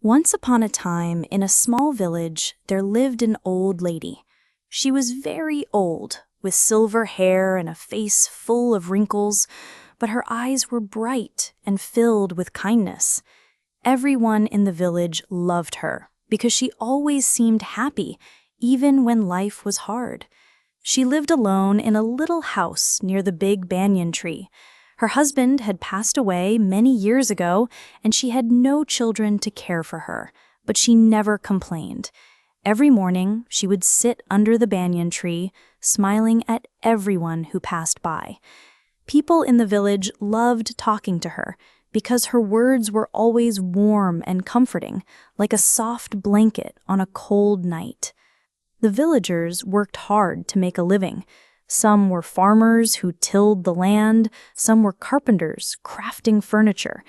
Once upon a time, in a small village, there lived an old lady. She was very old, with silver hair and a face full of wrinkles, but her eyes were bright and filled with kindness. Everyone in the village loved her because she always seemed happy, even when life was hard. She lived alone in a little house near the big banyan tree. Her husband had passed away many years ago, and she had no children to care for her, but she never complained. Every morning, she would sit under the banyan tree, smiling at everyone who passed by. People in the village loved talking to her because her words were always warm and comforting, like a soft blanket on a cold night. The villagers worked hard to make a living. Some were farmers who tilled the land, some were carpenters crafting furniture,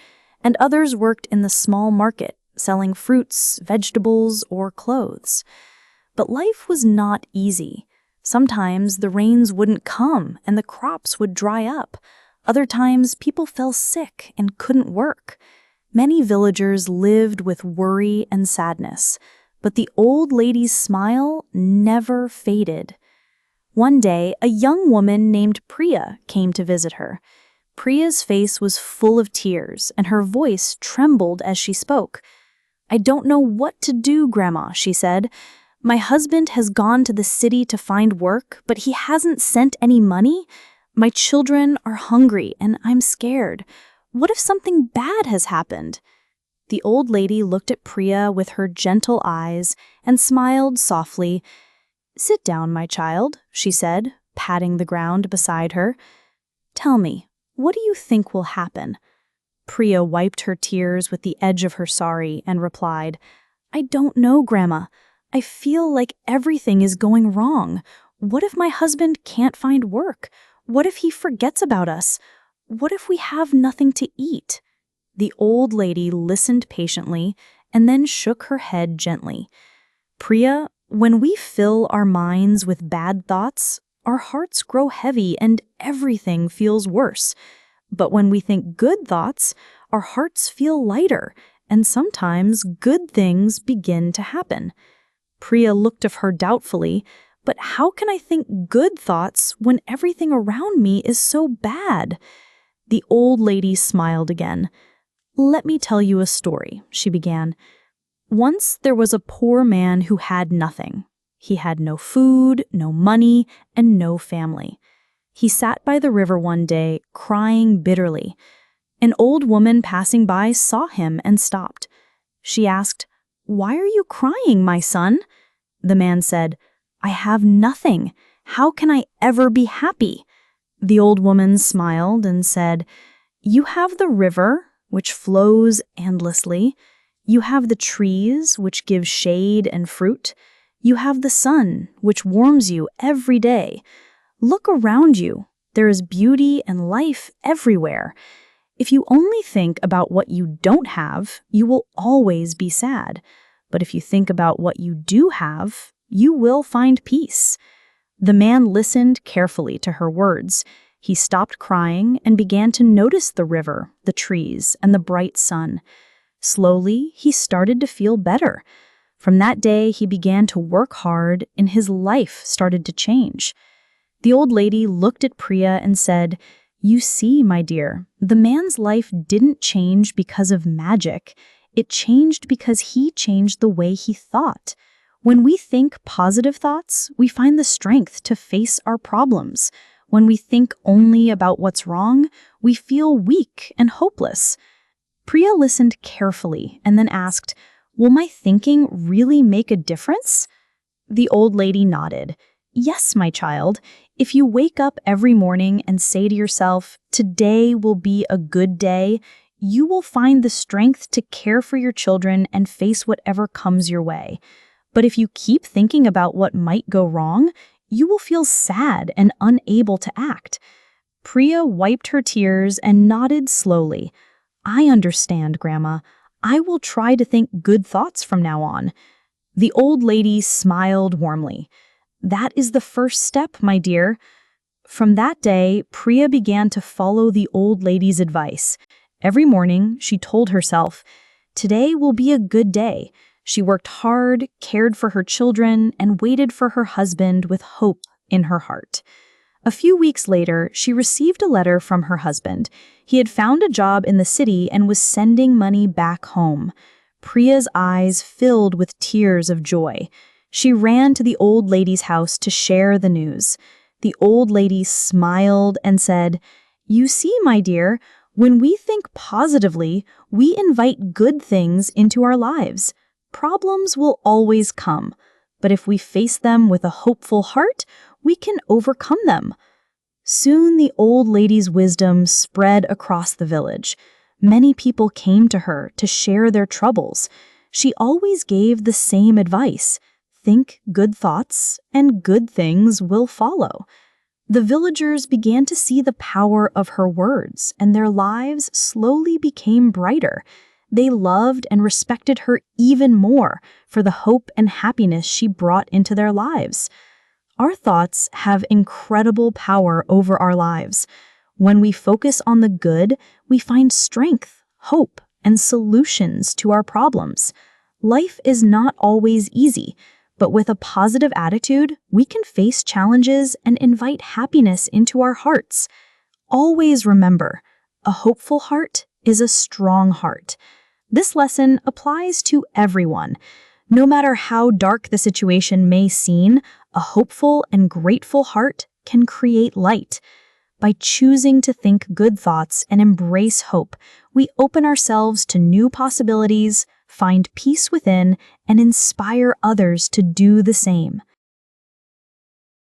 and others worked in the small market, selling fruits, vegetables, or clothes. But life was not easy. Sometimes the rains wouldn't come and the crops would dry up. Other times people fell sick and couldn't work. Many villagers lived with worry and sadness, but the old lady's smile never faded. One day, a young woman named Priya came to visit her. Priya's face was full of tears, and her voice trembled as she spoke. "I don't know what to do, Grandma," she said. "My husband has gone to the city to find work, but he hasn't sent any money. My children are hungry, and I'm scared. What if something bad has happened?" The old lady looked at Priya with her gentle eyes and smiled softly. "Sit down, my child," she said, patting the ground beside her. "Tell me, what do you think will happen?" Priya wiped her tears with the edge of her sari and replied, "I don't know, Grandma. I feel like everything is going wrong. What if my husband can't find work? What if he forgets about us? What if we have nothing to eat?" The old lady listened patiently and then shook her head gently. "Priya, when we fill our minds with bad thoughts, our hearts grow heavy and everything feels worse. But when we think good thoughts, our hearts feel lighter, and sometimes good things begin to happen." Priya looked at her doubtfully. "But how can I think good thoughts when everything around me is so bad?" The old lady smiled again. "Let me tell you a story," she began. "Once there was a poor man who had nothing. He had no food, no money, and no family. He sat by the river one day, crying bitterly. An old woman passing by saw him and stopped. She asked, 'Why are you crying, my son?' The man said, 'I have nothing. How can I ever be happy?' The old woman smiled and said, 'You have the river, which flows endlessly. You have the trees, which give shade and fruit. You have the sun, which warms you every day. Look around you. There is beauty and life everywhere. If you only think about what you don't have, you will always be sad. But if you think about what you do have, you will find peace.' The man listened carefully to her words. He stopped crying and began to notice the river, the trees, and the bright sun. Slowly, he started to feel better. From that day, he began to work hard, and his life started to change." The old lady looked at Priya and said, "You see, my dear, the man's life didn't change because of magic. It changed because he changed the way he thought. When we think positive thoughts, we find the strength to face our problems. When we think only about what's wrong, we feel weak and hopeless." Priya listened carefully and then asked, "Will my thinking really make a difference?" The old lady nodded. "Yes, my child. If you wake up every morning and say to yourself, 'Today will be a good day,' you will find the strength to care for your children and face whatever comes your way. But if you keep thinking about what might go wrong, you will feel sad and unable to act." Priya wiped her tears and nodded slowly. "I understand, Grandma. I will try to think good thoughts from now on." The old lady smiled warmly. "That is the first step, my dear." From that day, Priya began to follow the old lady's advice. Every morning, she told herself, Today will be a good day. She worked hard, cared for her children, and waited for her husband with hope in her heart. A few weeks later, she received a letter from her husband. He had found a job in the city and was sending money back home. Priya's eyes filled with tears of joy. She ran to the old lady's house to share the news. The old lady smiled and said, "You see, my dear, when we think positively, we invite good things into our lives. Problems will always come, but if we face them with a hopeful heart, we can overcome them." Soon the old lady's wisdom spread across the village. Many people came to her to share their troubles. She always gave the same advice: think good thoughts, and good things will follow. The villagers began to see the power of her words, and their lives slowly became brighter. They loved and respected her even more for the hope and happiness she brought into their lives. Our thoughts have incredible power over our lives. When we focus on the good, we find strength, hope, and solutions to our problems. Life is not always easy, but with a positive attitude, we can face challenges and invite happiness into our hearts. Always remember, a hopeful heart is a strong heart. This lesson applies to everyone. No matter how dark the situation may seem, a hopeful and grateful heart can create light. By choosing to think good thoughts and embrace hope, we open ourselves to new possibilities, find peace within, and inspire others to do the same.